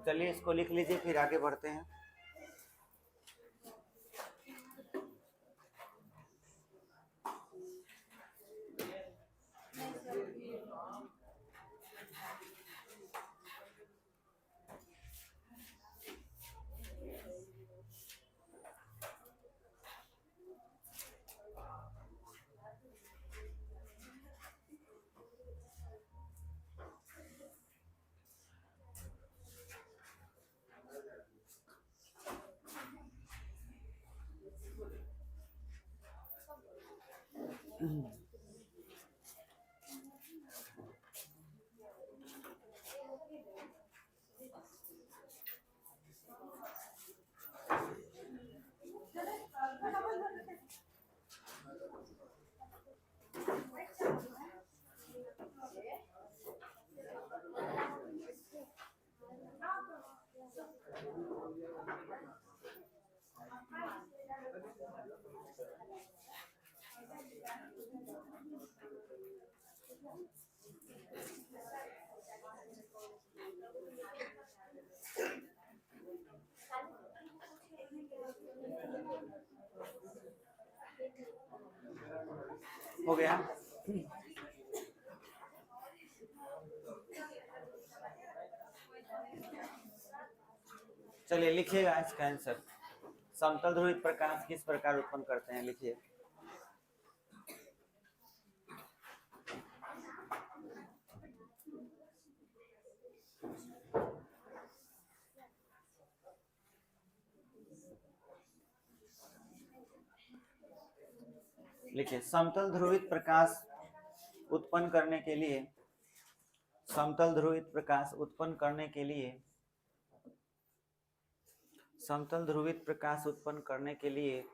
तो चलिए इसको लिख लीजिए, फिर आगे बढ़ते हैं। हो गया। चलिए लिखिएगा इसका आंसर। समतल ध्रुवित प्रकाश किस प्रकार उत्पन्न करते हैं, लिखिए। लिखिए, समतल ध्रुवित प्रकाश उत्पन्न करने के लिए, समतल ध्रुवित प्रकाश उत्पन्न करने के लिए, समतल ध्रुवित प्रकाश उत्पन्न करने के लिए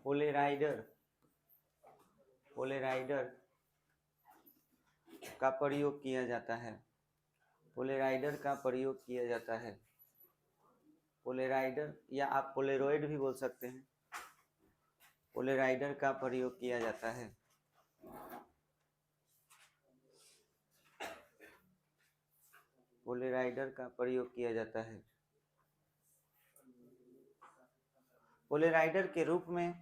पोलेराइडर का प्रयोग किया जाता है। पोलेराइडर का प्रयोग किया जाता है। पोलेराइडर, या आप पोलेरॉइड भी बोल सकते हैं। पोलेराइडर का प्रयोग किया जाता है। पोलेराइडर का प्रयोग किया जाता है। पोलेराइडर के रूप में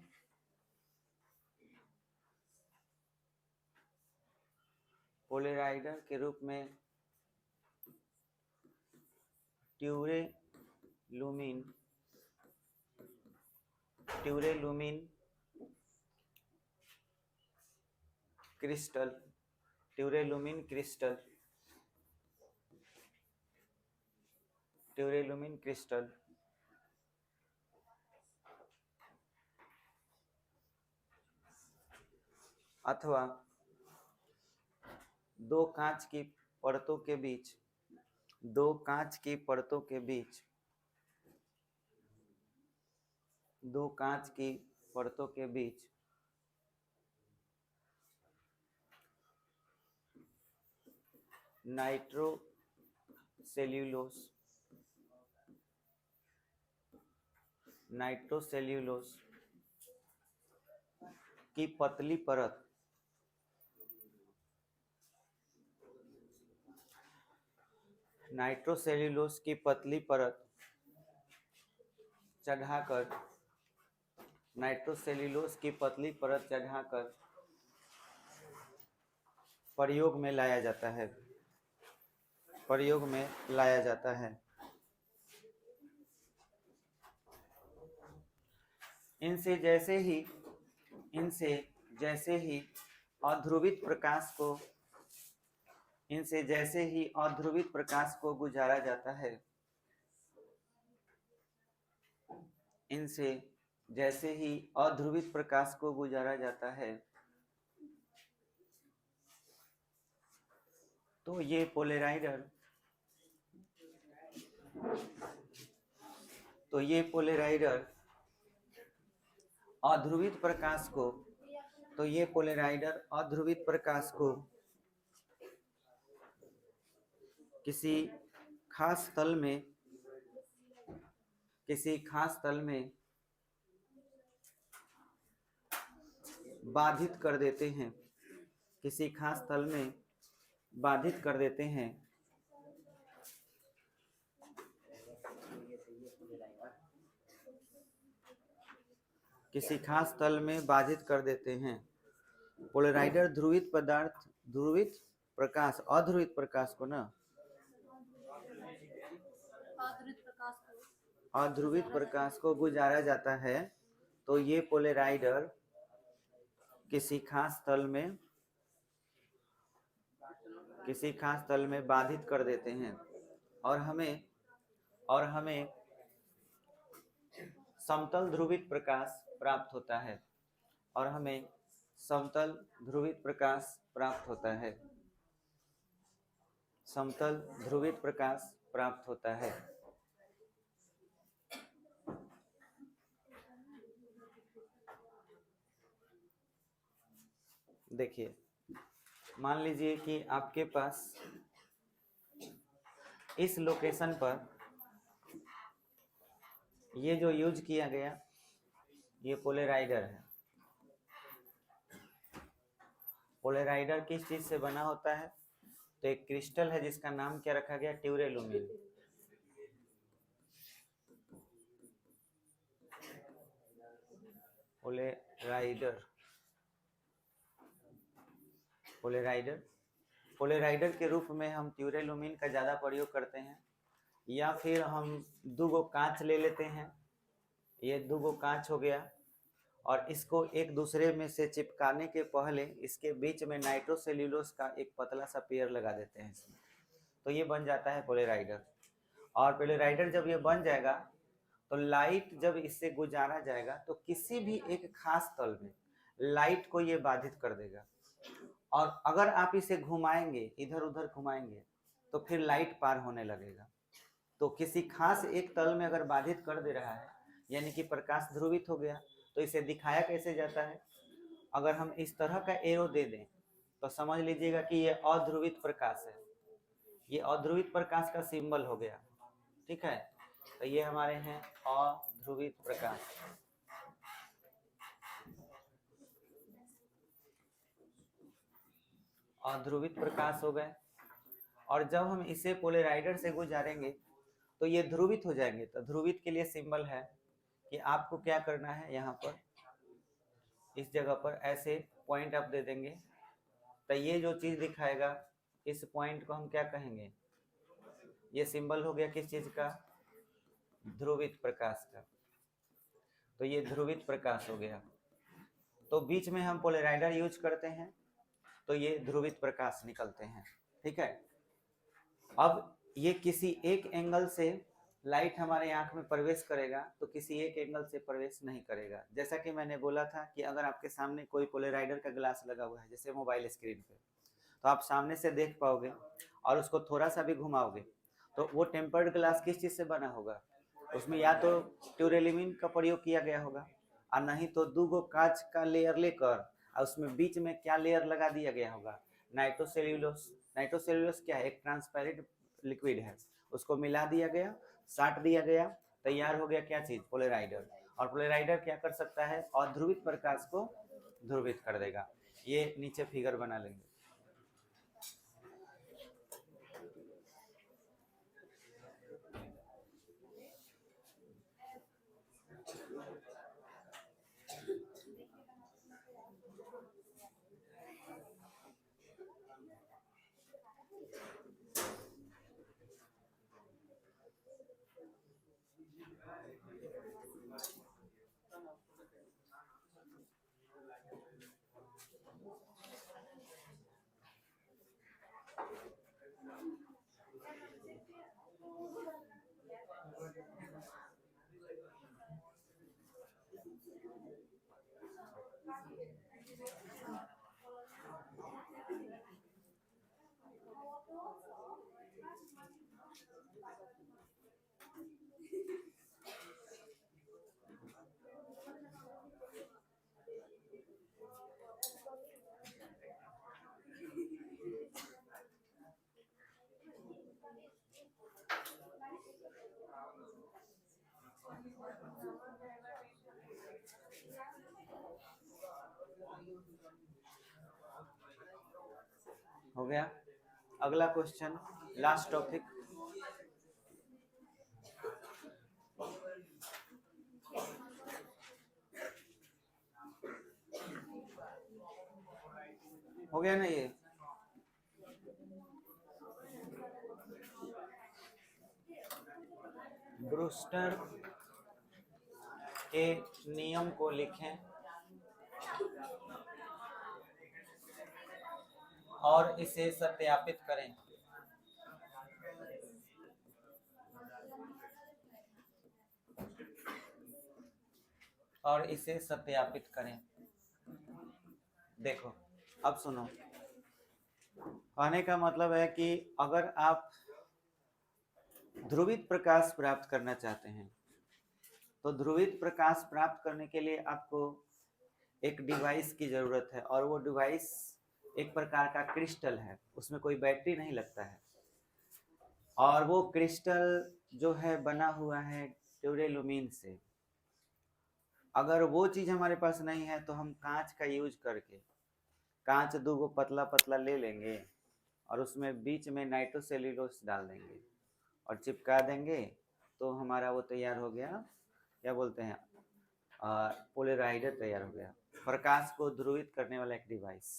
ट्यूरेलुमिन क्रिस्टल अथवा दो कांच की परतों के बीच नाइट्रोसेल्यूलोस की पतली परत चढ़ाकर प्रयोग में लाया जाता है। इनसे जैसे ही अध्रुवित प्रकाश को गुजारा जाता है, तो ये पोलेराइडर अध्रुवित प्रकाश को किसी खास तल में बाधित कर देते हैं किसी खास तल में बाधित कर देते हैं। पोलराइडर ध्रुवित पदार्थ, ध्रुवित प्रकाश, अध्रुवित प्रकाश को ना, अध्रुवित प्रकाश को गुजारा जाता है, तो ये पोलराइडर किसी खास तल में बाधित कर देते हैं और हमें समतल ध्रुवित प्रकाश प्राप्त होता है, और हमें समतल ध्रुवित प्रकाश प्राप्त होता है, समतल ध्रुवित प्रकाश प्राप्त होता है। देखिए, मान लीजिए कि आपके पास इस लोकेशन पर ये जो यूज किया गया ये पोलराइडर है। पोलराइडर किस चीज से बना होता है? तो एक क्रिस्टल है जिसका नाम क्या रखा गया? ट्यूरेलुमिन। पोलराइडर के रूप में हम ट्यूरेलुमिन का ज़्यादा प्रयोग करते हैं, या फिर हम दो गो कांच ले लेते हैं, ये दो गो कांच हो गया, और इसको एक दूसरे में से चिपकाने के पहले इसके बीच में नाइट्रोसेल्यूलोस का एक पतला सा पेयर लगा देते हैं इसमें, तो ये बन जाता है पोलराइडर। और पोलराइडर जब ये बन जाएगा तो लाइट जब इससे गुजारा जाएगा तो किसी भी एक खास तल में लाइट को ये बाधित कर देगा, और अगर आप इसे घुमाएंगे, इधर उधर घुमाएंगे, तो फिर लाइट पार होने लगेगा। तो किसी खास एक तल में अगर बाधित कर दे रहा है यानी कि प्रकाश ध्रुवित हो गया, तो इसे दिखाया कैसे जाता है? अगर हम इस तरह का एरो दे दें तो समझ लीजिएगा कि ये अध्रुवित प्रकाश है, ये अध्रुवित प्रकाश का सिंबल हो गया, ठीक है। तो ये हमारे हैं अध्रुवित प्रकाश। अध्रुवित प्रकाश हो गए, और जब हम इसे पोलराइडर से गुजारेंगे तो ये ध्रुवित हो जाएंगे। तो ध्रुवित के लिए सिंबल है कि आपको क्या करना है, यहाँ पर इस जगह पर ऐसे पॉइंट आप दे देंगे, तो ये जो चीज दिखाएगा इस पॉइंट को हम क्या कहेंगे? ये सिंबल हो गया किस चीज का? ध्रुवित प्रकाश का। तो ये ध्रुवित प्रकाश हो गया। तो बीच में हम पोलराइडर यूज करते हैं तो ये ध्रुवित प्रकाश निकलते हैं, ठीक है। अब ये किसी एक एंगल से लाइट हमारे आंख में प्रवेश करेगा तो किसी एक एंगल से प्रवेश नहीं करेगा। जैसा कि मैंने बोला था कि अगर आपके सामने कोई पोलराइडर का ग्लास लगा हुआ है जैसे मोबाइल स्क्रीन पे, तो आप सामने से देख पाओगे, और उसको थोड़ा सा भी घुमाओगे तो वो टेम्पर्ड ग्लास किस चीज से बना होगा? उसमें या तो ट्यूरेलुमिन का प्रयोग किया गया होगा, और नहीं तो दो गो कांच का लेयर लेकर और उसमें बीच में क्या लेयर लगा दिया गया होगा? नाइट्रोसेल्यूलोस। नाइट्रोसेल्यूलोस क्या है? एक ट्रांसपेरेंट लिक्विड है, उसको मिला दिया गया, साट दिया गया, तैयार हो गया क्या चीज? पोलराइडर। और पोलराइडर क्या कर सकता है? अध्रुवित प्रकाश को ध्रुवित कर देगा। ये नीचे फिगर बना लेंगे। हो गया। अगला क्वेश्चन, लास्ट टॉपिक। हो गया ना ये? ब्रूस्टर के नियम को लिखें और इसे सत्यापित करें। और इसे सत्यापित करें। देखो अब सुनो, कहने का मतलब है कि अगर आप ध्रुवित प्रकाश प्राप्त करना चाहते हैं तो ध्रुवित प्रकाश प्राप्त करने के लिए आपको एक डिवाइस की जरूरत है, और वो डिवाइस एक प्रकार का क्रिस्टल है, उसमें कोई बैटरी नहीं लगता है, और वो क्रिस्टल जो है बना हुआ है ट्यूरेलुमीन से। अगर वो चीज़ हमारे पास नहीं है तो हम कांच का यूज करके कांच दो गो पतला पतला ले लेंगे और उसमें बीच में नाइट्रोसेल्यूलोस डाल देंगे और चिपका देंगे, तो हमारा वो तैयार हो गया, क्या बोलते हैं, पोलराइडर तैयार हो गया, प्रकाश को ध्रुवित करने वाला एक डिवाइस।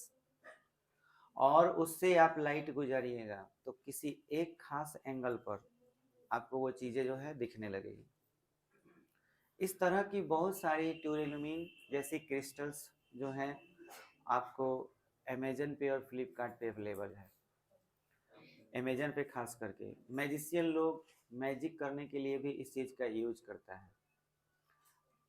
और उससे आप लाइट गुजारिएगा तो किसी एक खास एंगल पर आपको वो चीज़ें जो है दिखने लगेगी। इस तरह की बहुत सारी ट्यूरेलुमीन जैसी क्रिस्टल्स जो हैं आपको अमेजन पे और फ्लिपकार्ट पे अवेलेबल है। अमेजन पे खास करके मैजिशियन लोग मैजिक करने के लिए भी इस चीज़ का यूज करता है।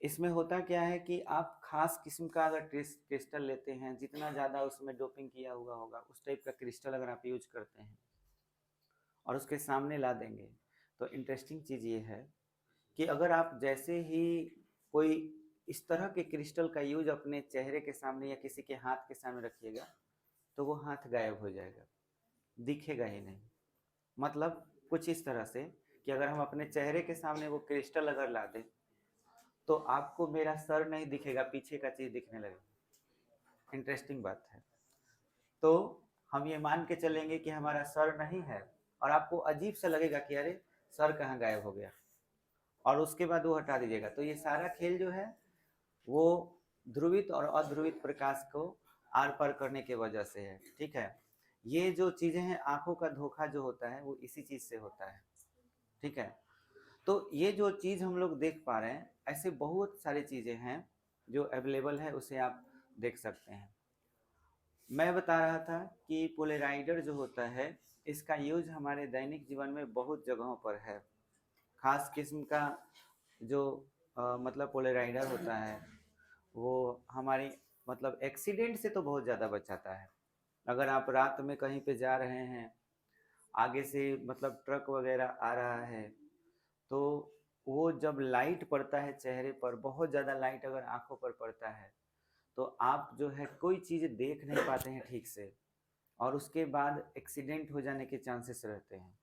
इसमें होता क्या है कि आप खास किस्म का अगर क्रिस्टल लेते हैं, जितना ज़्यादा उसमें डोपिंग किया हुआ होगा उस टाइप का क्रिस्टल अगर आप यूज करते हैं और उसके सामने ला देंगे, तो इंटरेस्टिंग चीज़ ये है कि अगर आप जैसे ही कोई इस तरह के क्रिस्टल का यूज अपने चेहरे के सामने या किसी के हाथ के सामने रखिएगा तो वो हाथ गायब हो जाएगा, दिखेगा ही नहीं। मतलब कुछ इस तरह से कि अगर हम अपने चेहरे के सामने वो क्रिस्टल अगर ला दें तो आपको मेरा सर नहीं दिखेगा, पीछे का चीज़ दिखने लगेगा। इंटरेस्टिंग बात है। तो हम ये मान के चलेंगे कि हमारा सर नहीं है और आपको अजीब सा लगेगा कि अरे सर कहाँ गायब हो गया, और उसके बाद वो हटा दीजिएगा। तो ये सारा खेल जो है वो ध्रुवित और अध्रुवित प्रकाश को आर पार करने के वजह से है। ठीक है, ये जो चीज़ें हैं, आंखों का धोखा जो होता है वो इसी चीज़ से होता है। ठीक है, तो ये जो चीज़ हम लोग देख पा रहे हैं, ऐसे बहुत सारी चीज़ें हैं जो अवेलेबल है, उसे आप देख सकते हैं। मैं बता रहा था कि पोलराइडर जो होता है इसका यूज हमारे दैनिक जीवन में बहुत जगहों पर है। खास किस्म का जो मतलब पोलराइडर होता है वो हमारी मतलब एक्सीडेंट से तो बहुत ज़्यादा बचाता है। अगर आप रात में कहीं पे जा रहे हैं, आगे से मतलब ट्रक वगैरह आ रहा है, तो वो जब लाइट पड़ता है चेहरे पर, बहुत ज़्यादा लाइट अगर आंखों पर पड़ता है तो आप जो है कोई चीज़ देख नहीं पाते हैं ठीक से, और उसके बाद एक्सीडेंट हो जाने के चांसेस रहते हैं।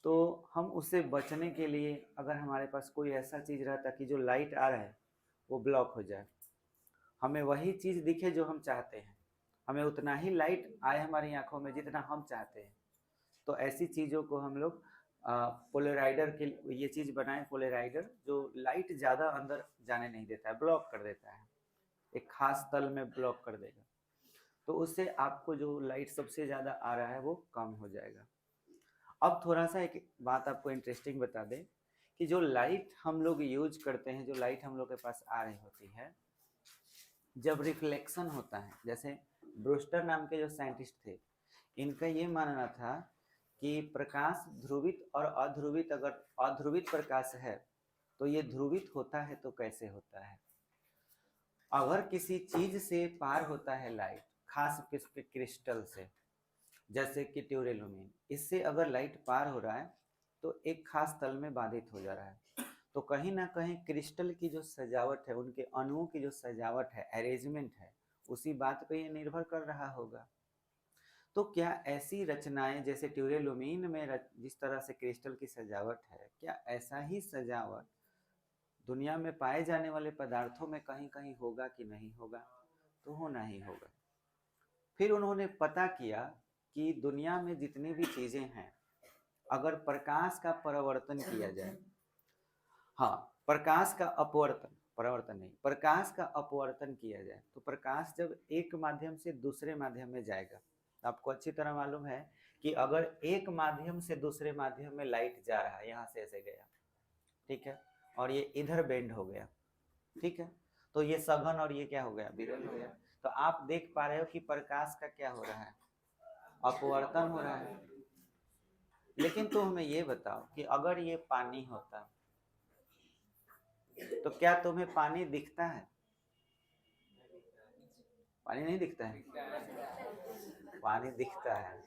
तो हम उससे बचने के लिए अगर हमारे पास कोई ऐसा चीज़ रहता कि जो लाइट आ रहा है वो ब्लॉक हो जाए, हमें वही चीज़ दिखे जो हम चाहते हैं, हमें उतना ही लाइट आए हमारी आंखों में जितना हम चाहते हैं, तो ऐसी चीज़ों को हम लोग पोलराइडर के ये चीज़ बनाएं, पोलराइडर जो लाइट ज़्यादा अंदर जाने नहीं देता है, ब्लॉक कर देता है, एक खास तल में ब्लॉक कर देगा, तो उससे आपको जो लाइट सबसे ज़्यादा आ रहा है वो कम हो जाएगा। अब थोड़ा सा एक बात आपको इंटरेस्टिंग बता दें कि जो लाइट हम लोग यूज करते हैं, जो लाइट हम लोग के पास आ रही होती है, जब रिफ्लेक्शन होता है, जैसे ब्रूस्टर नाम के जो साइंटिस्ट थे, इनका ये मानना था कि प्रकाश ध्रुवित और अध्रुवित, अगर अध्रुवित प्रकाश है तो ये ध्रुवित होता है तो कैसे होता है। अगर किसी चीज से पार होता है लाइट, खास क्रिस्टल से, जैसे कि ट्यूरेलुमीन, इससे अगर लाइट पार हो रहा है तो एक खास तल में बाधित हो जा रहा है, तो कहीं ना कहीं क्रिस्टल की जो सजावट है, उनके अणुओं की जो सजावट है, अरेंजमेंट है, उसी बात पे ये निर्भर कर रहा होगा। तो क्या ऐसी रचनाएं जैसे ट्यूरेलुमीन में जिस तरह से क्रिस्टल की सजावट है, क्या ऐसा ही सजावट दुनिया में पाए जाने वाले पदार्थों में कहीं कहीं होगा कि नहीं होगा? तो होना ही होगा। फिर उन्होंने पता किया कि दुनिया में जितनी भी चीजें हैं, अगर प्रकाश का परावर्तन किया जाए, हाँ प्रकाश का अपवर्तन, परावर्तन नहीं, प्रकाश का अपवर्तन किया जाए तो प्रकाश जब एक माध्यम से दूसरे माध्यम में जाएगा, आपको अच्छी तरह मालूम है कि अगर एक माध्यम से दूसरे माध्यम में लाइट जा रहा है, यहाँ से ऐसे गया, ठीक है, और ये इधर बेंड हो गया, ठीक है, तो ये सघन और ये क्या हो गया, विरल हो गया। तो आप देख पा रहे हो कि प्रकाश का क्या हो रहा है, अपवर्तन हो रहा है। लेकिन तो हमें ये बताओ कि अगर ये पानी होता तो क्या तुम्हें पानी दिखता है? पानी नहीं दिखता है, पानी दिखता है।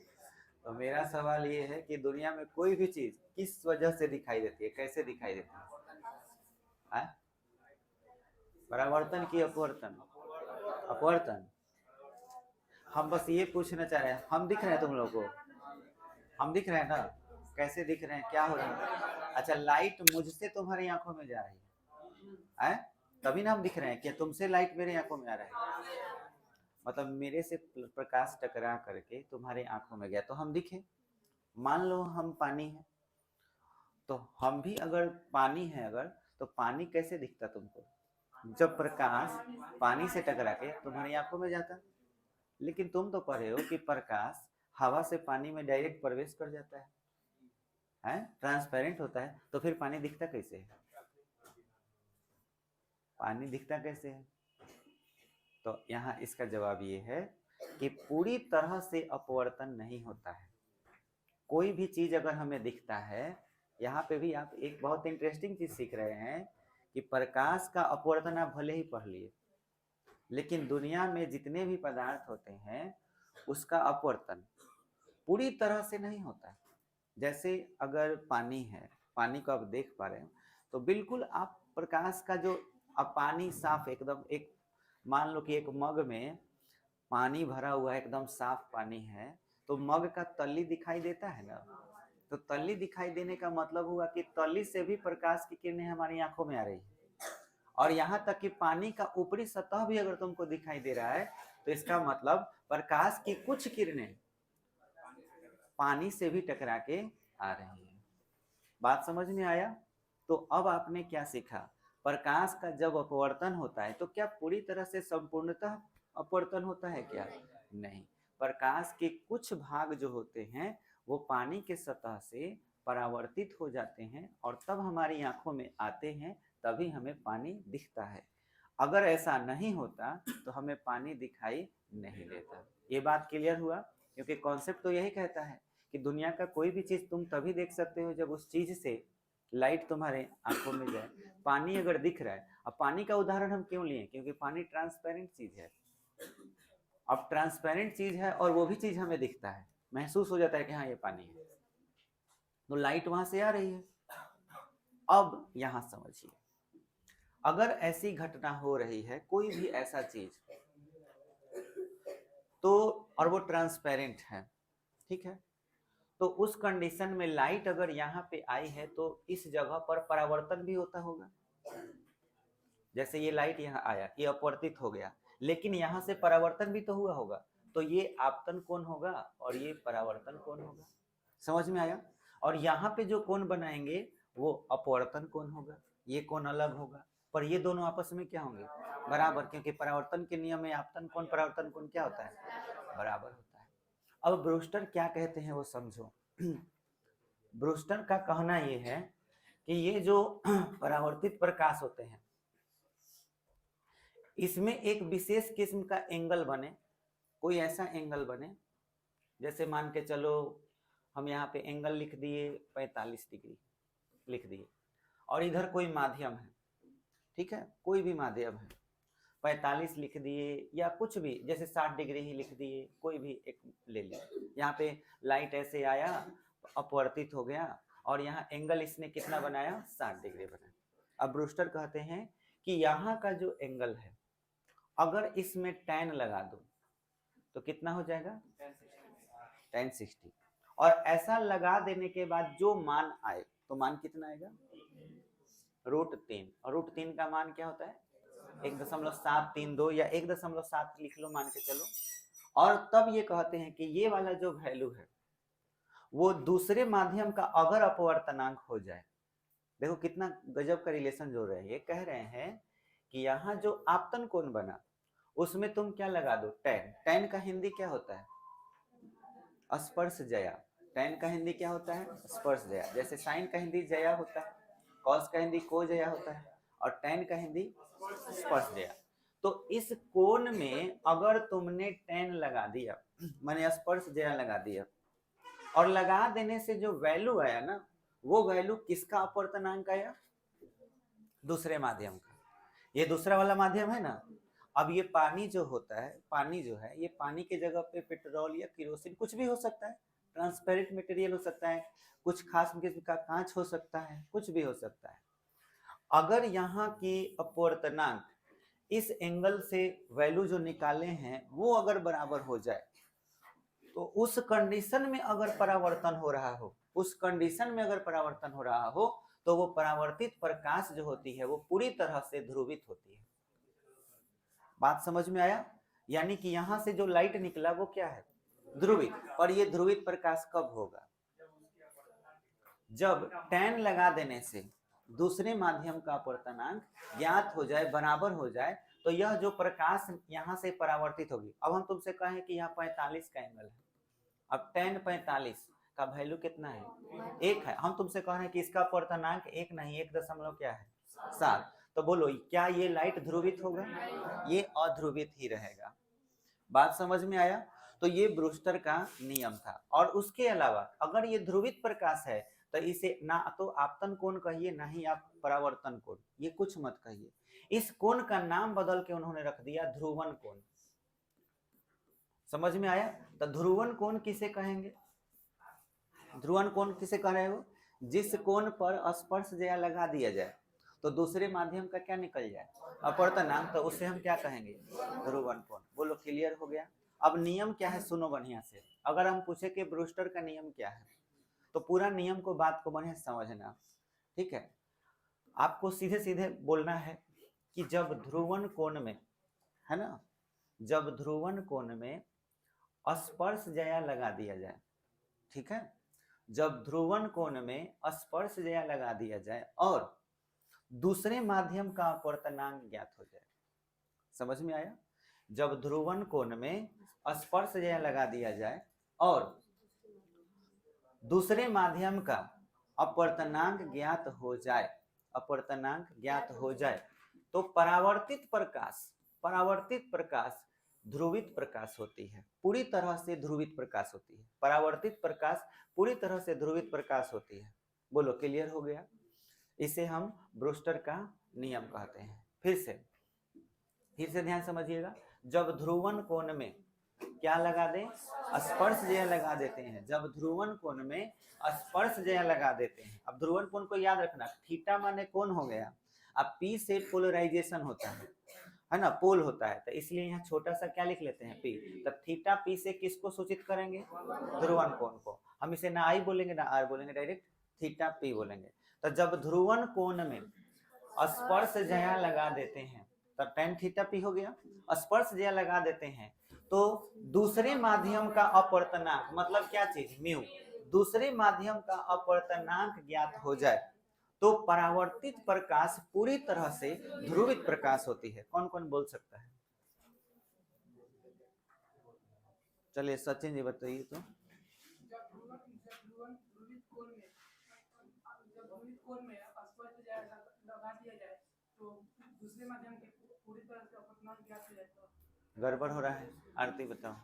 तो मेरा सवाल ये है कि दुनिया में कोई भी चीज किस वजह से दिखाई देती है, कैसे दिखाई देती है? परावर्तन की अपवर्तन? अपवर्तन। हम बस ये पूछना चाह रहे हैं, हम दिख रहे हैं तुम लोगों को? हम दिख रहे हैं ना? कैसे दिख रहे हैं, क्या हो रहा है? अच्छा, लाइट मुझसे तुम्हारी आंखों में जा रही है, तभी ना हम दिख रहे हैं। क्या तुमसे लाइट मेरे आंखों में आ रहा है? मतलब मेरे से प्रकाश टकरा करके तुम्हारे आंखों में गया तो हम दिखे। मान लो हम पानी है, तो हम भी अगर पानी है अगर, तो पानी कैसे दिखता तुमको? जब प्रकाश पानी से टकरा के तुम्हारी आंखों में जाता। लेकिन तुम तो पढ़े हो कि प्रकाश हवा से पानी में डायरेक्ट प्रवेश कर जाता है, ट्रांसपेरेंट होता है, तो फिर पानी दिखता कैसे है? पानी दिखता कैसे है? तो यहाँ इसका जवाब ये है कि पूरी तरह से अपवर्तन नहीं होता है। कोई भी चीज अगर हमें दिखता है, यहाँ पे भी आप एक बहुत इंटरेस्टिंग चीज सीख रहे हैं कि प्रकाश का अपवर्तन आप भले ही पढ़ लिए, लेकिन दुनिया में जितने भी पदार्थ होते हैं उसका अपवर्तन पूरी तरह से नहीं होता है। जैसे अगर पानी है, पानी को आप देख पा रहे हो, तो बिल्कुल आप प्रकाश का जो, अब पानी साफ एकदम, एक मान लो कि एक मग में पानी भरा हुआ एकदम साफ पानी है, तो मग का तल्ली दिखाई देता है ना? तो तल्ली दिखाई देने का मतलब हुआ कि तल्ली से भी प्रकाश की किरणें हमारी आंखों में आ रही है। और यहाँ तक कि पानी का ऊपरी सतह भी अगर तुमको दिखाई दे रहा है, तो इसका मतलब प्रकाश की कुछ किरणें पानी से भी टकरा के आ रही है। बात समझ में आया? तो अब आपने क्या सीखा? प्रकाश का जब अपवर्तन होता है तो क्या पूरी तरह से संपूर्णतः अपवर्तन होता है क्या? नहीं, प्रकाश के कुछ भाग जो होते हैं वो पानी के सतह से परावर्तित हो जाते हैं और तब हमारी आंखों में आते हैं, तभी हमें पानी दिखता है। अगर ऐसा नहीं होता तो हमें पानी दिखाई नहीं देता। ये बात क्लियर हुआ? क्योंकि कॉन्सेप्ट तो यही कहता है कि दुनिया का कोई भी चीज तुम तभी देख सकते हो जब उस चीज से लाइट तुम्हारे आंखों में जाए। पानी अगर दिख रहा है, अब पानी का उदाहरण हम क्यों लिए? क्योंकि पानी ट्रांसपेरेंट चीज है। अब ट्रांसपेरेंट चीज है और वो भी चीज हमें दिखता है, महसूस हो जाता है कि हाँ ये पानी है, तो लाइट वहां से आ रही है। अब यहां समझिए, अगर ऐसी घटना हो रही है, कोई भी ऐसा चीज, तो और वो ट्रांसपेरेंट है, ठीक है, तो उस कंडीशन में लाइट अगर यहाँ पे आई है तो इस जगह पर परावर्तन भी होता होगा। जैसे ये लाइट यहाँ आया, ये अपवर्तित हो गया, लेकिन यहाँ से परावर्तन भी तो हुआ होगा, तो ये आपतन कोण होगा और ये परावर्तन कोण होगा। समझ में आया? और यहाँ पे जो कोण बनाएंगे वो अपवर्तन कोण होगा, ये कोण अलग होगा, पर ये दोनों आपस में क्या होंगे? बराबर, क्योंकि परावर्तन के नियम में आपतन कोण परावर्तन कोण क्या होता है? बराबर होता है। अब ब्रूस्टर क्या कहते हैं वो समझो। ब्रूस्टर का कहना ये है कि ये जो परावर्तित प्रकाश होते हैं, इसमें एक विशेष किस्म का एंगल बने, कोई ऐसा एंगल बने, जैसे मान के चलो हम यहाँ पे एंगल लिख दिए 45 डिग्री लिख दिए, और इधर कोई माध्यम है, ठीक है, कोई भी माध्यम है, 45 लिख दिए या कुछ भी, जैसे 60 डिग्री ही लिख दिए, कोई भी एक ले लिया। यहाँ पे लाइट ऐसे आया, अपवर्तित हो गया, और यहाँ एंगल इसने कितना बनाया? 60 डिग्री बनाया। अब ब्रूस्टर कहते हैं कि यहाँ का जो एंगल है, अगर इसमें tan लगा दो तो कितना हो जाएगा? tan 60। और ऐसा लगा देने के बाद जो मान आए, तो मान कितना आएगा? √3। और √3 का मान क्या होता है? 1.732 या 1.7 लिख लो, मान के चलो। और तब ये कहते हैं कि ये वाला जो वैल्यू है वो दूसरे माध्यम का अगर अपवर्तनांक हो जाए, देखो कितना गजब का रिलेशन जोड़ रहे हैं। ये कह रहे हैं कि यहाँ जो आपतन कोण बना उसमें तुम क्या लगा दो, tan। tan का हिंदी क्या होता है? स्पर्श जया। tan का हिंदी क्या होता है? स्पर्श जया। जैसे sin का हिंदी जया होता है, cos का हिंदी को जया होता है, और tan का हिंदी स्पर्श जया। तो इस कोण में अगर तुमने tan लगा दिया, माने स्पर्श जया लगा दिया, और लगा देने से जो वैल्यू आया ना, वो वैल्यू किसका अपवर्तनांक आया? दूसरे माध्यम का। ये दूसरा वाला माध्यम है ना। अब ये पानी जो होता है, पानी जो है, ये पानी के जगह पे पेट्रोल या केरोसिन कुछ भी हो सकता है, ट्रांसपेरेंट मटेरियल हो सकता है, कुछ खास किस्म का कांच हो सकता है, कुछ भी हो सकता है। अगर यहाँ की अपवर्तनांक इस एंगल से वैल्यू जो निकाले हैं वो अगर बराबर हो जाए, तो उस कंडीशन में अगर परावर्तन हो रहा हो, उस कंडीशन में अगर परावर्तन हो रहा हो, तो वो परावर्तित प्रकाश जो होती है वो पूरी तरह से ध्रुवित होती है। बात समझ में आया? यानी कि यहां से जो लाइट निकला वो क्या है? ध्रुवित। और ये ध्रुवित प्रकाश कब होगा? जब tan लगा देने से दूसरे माध्यम का अपवर्तनांक ज्ञात हो जाए, बराबर हो जाए, तो यह जो प्रकाश यहां से परावर्तित होगी। अब हम तुमसे कहें कि यहाँ 45 का एंगल है, अब tan 45 का वैल्यू कितना है? 1 है। हम तुमसे कह रहे हैं कि इसका अपवर्तनांक 1 नहीं, 1 क्या है? 7। तो बोलो क्या ये लाइट ध्रुवित होगा? ये अध्रुवित ही रहेगा। बात समझ में आया? तो ये ब्रूस्टर का नियम था। और उसके अलावा अगर ये ध्रुवित प्रकाश है तो इसे ना तो आपतन कोण कहिए, ना ही आप परावर्तन कोण, ये कुछ मत कहिए। इस कोण का नाम बदल के उन्होंने रख दिया ध्रुवन कोण। समझ में आया? तो ध्रुवन कोण किसे कहेंगे? ध्रुवन कोण किसे कह रहे हो? जिस कोण पर स्पर्श जया लगा दिया जाए तो दूसरे माध्यम का क्या निकल जाए? अपवर्तनांक। तो उसे हम क्या कहेंगे? ध्रुवन कोण। बोलो क्लियर हो गया? अब नियम क्या है सुनो बढ़िया से। अगर हम पूछे कि ब्रूस्टर का नियम क्या है, तो पूरा नियम को, बात को बढ़िया समझना, ठीक है? आपको सीधे सीधे बोलना है कि जब ध्रुवन कोण में, है ना, जब ध्रुवन कोण में स्पर्श जया लगा दिया जाए, ठीक है, जब ध्रुवन कोण में स्पर्श जया लगा दिया जाए और दूसरे माध्यम का अपवर्तनांक ज्ञात हो जाए। समझ में आया? जब ध्रुवन कोण में स्पर्श जया लगा दिया जाए और दूसरे माध्यम का अपवर्तनांक ज्ञात हो जाए, अपवर्तनांक ज्ञात हो जाए, तो परावर्तित प्रकाश ध्रुवित प्रकाश होती है, पूरी तरह से ध्रुवित प्रकाश होती है। परावर्तित प्रकाश पूरी तरह से ध्रुवित प्रकाश होती है। बोलो क्लियर हो गया? इसे हम ब्रूस्टर का नियम कहते हैं। फिर से ध्यान समझिएगा। जब ध्रुवन कोण में क्या लगा दें? स्पर्श जया लगा देते हैं। जब ध्रुवन कोण में स्पर्श जया लगा देते हैं। अब ध्रुवन कोण को याद रखना, थीटा माने कोण हो गया, अब पी से पोलराइजेशन होता है ना, पोल होता है, तो इसलिए यहाँ छोटा सा क्या लिख लेते हैं? पी। तब थीटा पी से किसको सूचित करेंगे? ध्रुवन कोण को। हम इसे ना आई बोलेंगे ना आर बोलेंगे, डायरेक्ट थीटा पी बोलेंगे। तो जब ध्रुवन कोण में स्पर्श जया लगा देते हैं तब tan थीटा पी हो गया। स्पर्श जया लगा देते हैं तो दूसरे माध्यम का अपवर्तनांक, मतलब क्या चीज? म्यू। दूसरे माध्यम का अपवर्तनांक ज्ञात हो जाए तो परावर्तित प्रकाश पूरी तरह से ध्रुवित प्रकाश होती है। कौन कौन बोल सकता है? चलिए सचिन जी बताइए तो। दूसरे माध्यम के पूरी तरह से अपवर्तनांक ज्ञात हो जाए तो गड़बड़ हो रहा है। आरती बताओ।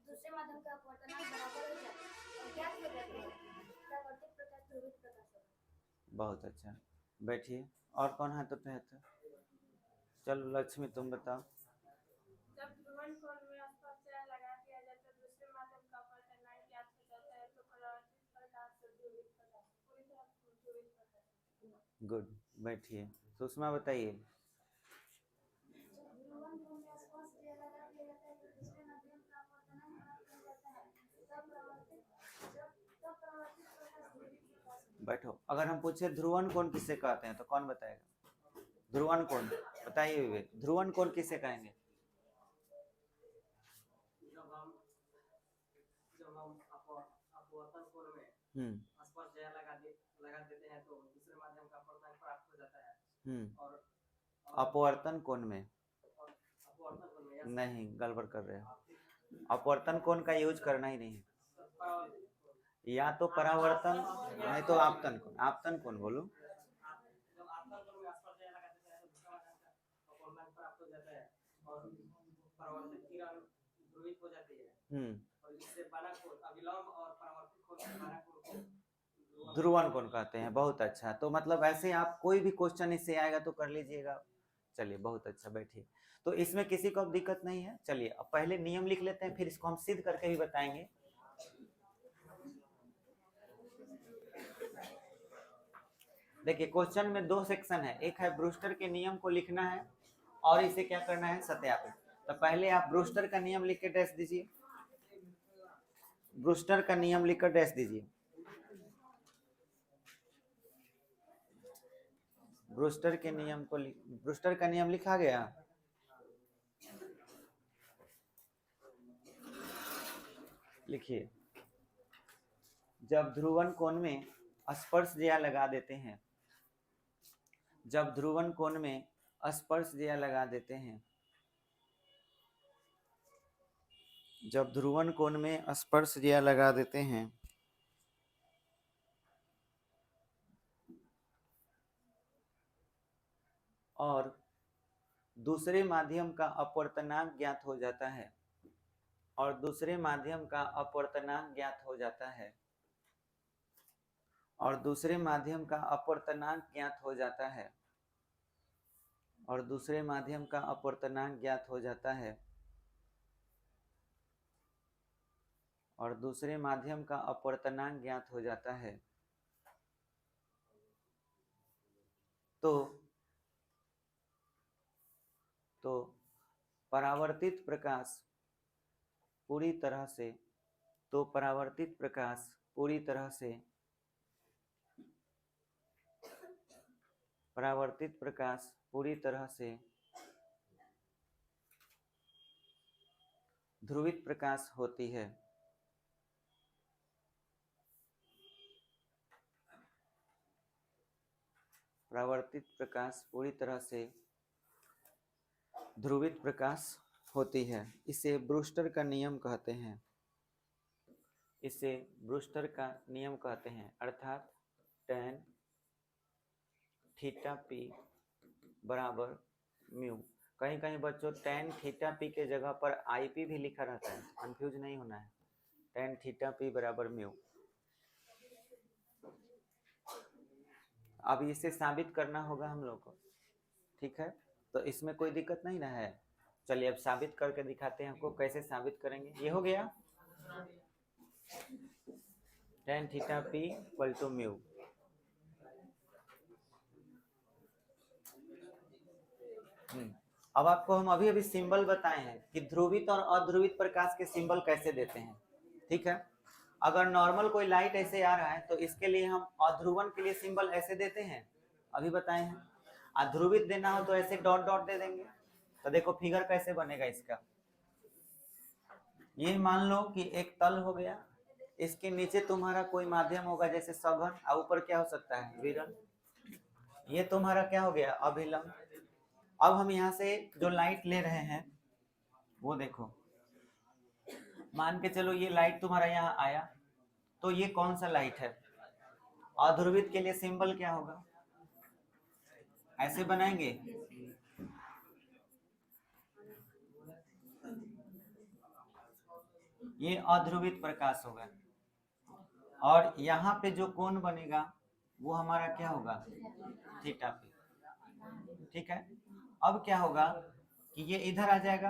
दूसरे माध्यम का अपवर्तनांक बराबर हो जाए और ज्ञात हो जाए तो परावर्तित प्रकाश ध्रुवित प्रकाश होगा। बहुत अच्छा, बैठिए। और कौन हाथ उठाया था? चलो लक्ष्मी तुम बताओ। जब ध्रुवन कोण में स्पर्श जया लगा दिया जाए तो दूसरे माध्यम का अपवर्तनांक ज्ञात हो जाता है तो परावर्तित प्रकाश से ध्रुवित प्रकाश, पूरी तरह से ध्रुवित प्रकाश। गुड, बैठिए। सुषमा बताइए। बैठो। अगर हम पूछे ध्रुवन कोण किसे कहते हैं तो कौन बताएगा? ध्रुवन कोण बताइए विवेक, ध्रुवन कोण किसे कहेंगे? जब हम अपवर्तन कोण में लगा देते हैं तो दूसरे माध्यम का अपवर्तन प्राप्त हो जाता है। और अपवर्तन कोण में नहीं, गड़बड़ कर रहे हैं। अपवर्तन कोण का यूज करना ही नहीं है, या तो परावर्तन नहीं तो आपतन कोण। आपतन कोण बोलो। ध्रुवन कोण कहते हैं। बहुत अच्छा। तो मतलब ऐसे आप कोई भी क्वेश्चन इससे आएगा तो कर लीजिएगा। चलिए बहुत अच्छा, बैठिए। तो इसमें किसी को अब दिक्कत नहीं है। चलिए अब पहले नियम लिख लेते हैं, फिर इसको हम सिद्ध करके भी बताएंगे। देखिए क्वेश्चन में दो सेक्शन है, एक है ब्रूस्टर के नियम को लिखना है और इसे क्या करना है, सत्यापित। तो पहले आप ब्रूस्टर का नियम लिख के डैश दीजिए। ब्रूस्टर का नियम लिखकर डैश दीजिए। ब्रूस्टर के नियम को ब्रूस्टर का नियम लिखा गया। लिखिए, जब ध्रुवन कोण में स्पर्शज्या लगा देते हैं, जब ध्रुवन कोण में स्पर्शज्या लगा देते हैं, जब ध्रुवन कोण में स्पर्शज्या लगा देते हैं और दूसरे माध्यम का अपवर्तनांक ज्ञात हो जाता है, और दूसरे माध्यम का अपवर्तनांक ज्ञात हो जाता है, और दूसरे माध्यम का अपवर्तनांक ज्ञात हो जाता है, और दूसरे माध्यम का अपवर्तनांक ज्ञात हो जाता है, और दूसरे माध्यम का अपवर्तनांक ज्ञात हो जाता है, तो परावर्तित प्रकाश पूरी तरह से परावर्तित प्रकाश पूरी तरह से ध्रुवित प्रकाश होती है। परावर्तित प्रकाश पूरी तरह से ध्रुवित प्रकाश होती है। इसे ब्रूस्टर का नियम कहते हैं। इसे ब्रूस्टर का नियम कहते हैं, अर्थात tan थीटा पी बराबर म्यू। कहीं कहीं बच्चों tan थीटा पी के जगह पर IP भी लिखा रहता है, कंफ्यूज नहीं होना है। tan थीटा पी बराबर म्यू। अब इसे साबित करना होगा हम लोग को, ठीक है। तो इसमें कोई दिक्कत नहीं ना है। चलिए अब साबित करके दिखाते हैं आपको कैसे साबित करेंगे। ये हो गया tan theta P equal to mu. अब आपको हम अभी अभी सिंबल बताए हैं कि ध्रुवित और अध्रुवित प्रकाश के सिंबल कैसे देते हैं, ठीक है। अगर नॉर्मल कोई लाइट ऐसे आ रहा है तो इसके लिए हम अध्रुवन के लिए सिंबल ऐसे देते हैं, अभी बताए हैं। अध्रुवित देना हो तो ऐसे डॉट डॉट दे देंगे। तो देखो फिगर कैसे बनेगा इसका। ये मान लो कि एक तल हो गया, इसके नीचे तुम्हारा कोई माध्यम होगा जैसे सघन, और ऊपर क्या हो सकता है, विरल। ये तुम्हारा क्या हो गया, अभिलंब। अब हम यहाँ से जो लाइट ले रहे हैं वो देखो, मान के चलो ये लाइट तुम्हारा यहाँ आया, तो ये कौन सा लाइट है। अध्रुवित के लिए सिंबल क्या होगा, ऐसे बनाएंगे। ये अध्रुवित प्रकाश होगा, और यहाँ पे जो कोण बनेगा वो हमारा क्या होगा, थीटा पे, ठीक है। अब क्या होगा कि ये इधर आ जाएगा।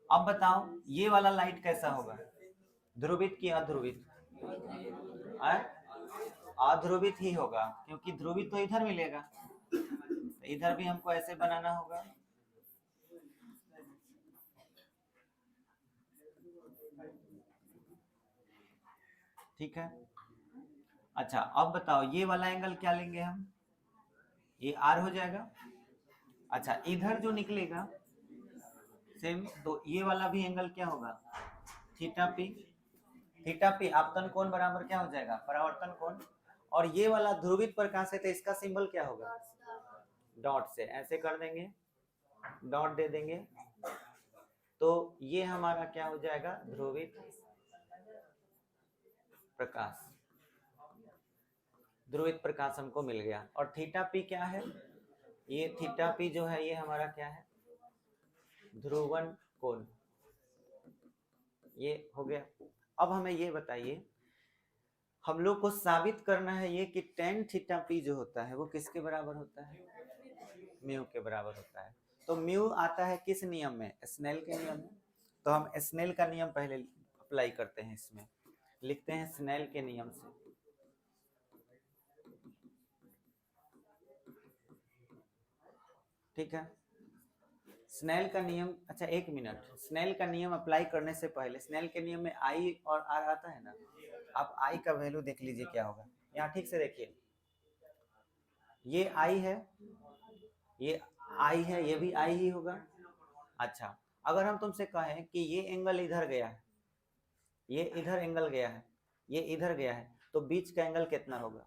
अब बताओ ये वाला लाइट कैसा होगा, ध्रुवित की अध्रुवित, अध्रुवित ही होगा, क्योंकि ध्रुवित तो इधर मिलेगा। तो इधर भी हमको ऐसे बनाना होगा। ठीक है। अच्छा अब बताओ ये वाला एंगल क्या लेंगे हम, ये आर हो जाएगा। अच्छा इधर जो निकलेगा सेम, तो ये वाला भी एंगल क्या होगा, थीटा पी। थीटा पी आपतन कोण बराबर क्या हो जाएगा, परावर्तन कोण। और ये वाला ध्रुवित प्रकाश है तो इसका सिंबल क्या होगा, डॉट से ऐसे कर देंगे, डॉट दे देंगे, तो ये हमारा क्या हो जाएगा, ध्रुवित प्रकाश। ध्रुवित प्रकाश हमको मिल गया। और थीटा पी क्या है, ये थीटा पी जो है ये हमारा क्या है, ध्रुवन कोण, ये हो गया। अब हमें ये बताइए, हम लोग को साबित करना है ये कि tan थीटा पी जो होता है वो किसके बराबर होता है, म्यू के बराबर होता है। तो म्यू आता है किस नियम में, स्नेल के नियम में। तो हम स्नेल का नियम पहले अप्लाई करते हैं, इसमें लिखते हैं स्नेल के नियम से। ठीक है, स्नेल का नियम, अच्छा एक मिनट, स्नेल का नियम अप्लाई करने से पहले स्नेल के नियम में आई और आर आता है ना, आप आई का वैल्यू देख लीजिए क्या होगा। यहाँ ठीक से देखिए, ये आई है, ये आई है, ये भी आई ही होगा। अच्छा, अगर हम तुमसे कहें कि ये एंगल इधर गया है, ये इधर एंगल गया है, ये इधर गया है, तो बीच का एंगल कितना होगा,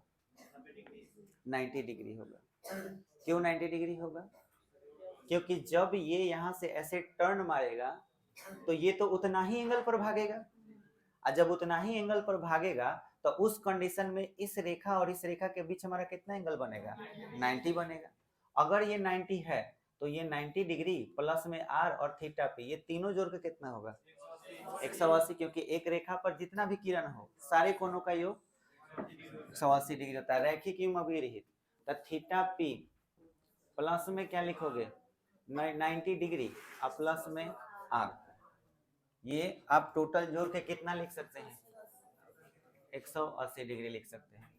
90 डिग्री होगा। क्यों 90 डिग्री होगा, क्योंकि जब ये यहाँ से ऐसे टर्न मारेगा तो ये तो उतना ही एंगल पर भागेगा, और जब उतना ही एंगल पर भागेगा तो उस कंडीशन में इस रेखा और इस रेखा के बीच हमारा कितना एंगल बनेगा, 90 बनेगा। अगर ये 90 है तो ये 90 डिग्री प्लस में आर और थीटा पी, ये तीनों जोड़ के कितना होगा, 180, क्योंकि एक रेखा पर जितना भी किरण हो सारे कोणों का योग 180 डिग्री होता है, रैखिक एवं अभिरहित। तो थीटा पी प्लस में क्या लिखोगे, 90 डिग्री और प्लस में आर, ये आप टोटल जोड़ के कितना लिख सकते हैं, 180 डिग्री लिख सकते हैं।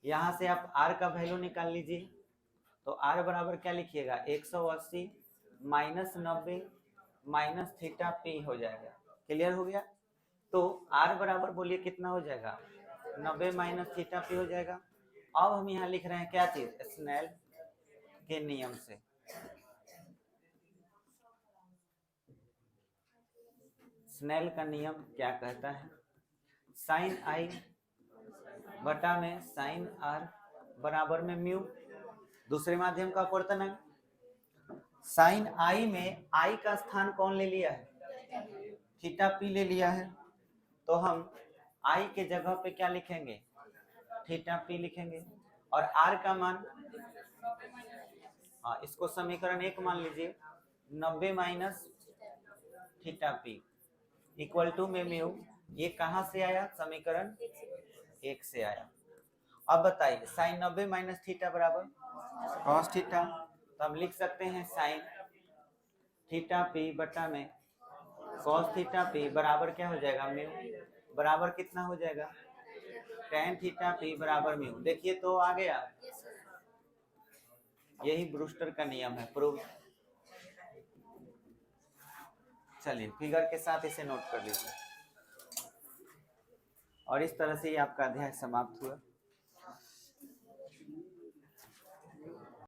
यहाँ से आप आर का वैल्यू निकाल लीजिए, तो आर बराबर क्या लिखिएगा, 180 माइनस 90 माइनस थीटा पी हो जाएगा। क्लियर हो गया। तो आर बराबर बोलिए कितना हो जाएगा, 90 माइनस थीटा पी हो जाएगा। अब हम यहाँ लिख रहे हैं क्या चीज, स्नेल के नियम से। स्नेल का नियम क्या कहता है, साइन आई बटा में साइन आर बराबर में म्यू, दूसरे माध्यम का अपवर्तन है। साइन आई में आई का स्थान कौन ले लिया है, थीटा पी ले लिया है, तो हम आई के जगह पे क्या लिखेंगे, थीटा पी लिखेंगे। और आर का मान, हाँ इसको समीकरण 1 मान लीजिए, 90 minus theta P equal to में म्यू, ये कहां से आया, समीकरण 1 से आया। अब बताइए साइन 90 माइनस थीटा बराबर कॉस थीटा, तो हम लिख सकते हैं साइन थीटा पी बटा में कॉस थीटा पी बराबर क्या हो जाएगा, म्यू, बराबर कितना हो जाएगा, tan थीटा पी बराबर म्यू। देखिए तो आ गया, यही ब्रूस्टर का नियम है, प्रूव। चलिए फिगर के साथ इसे नोट कर लीजिए। और इस तरह से ही आपका अध्याय समाप्त हुआ।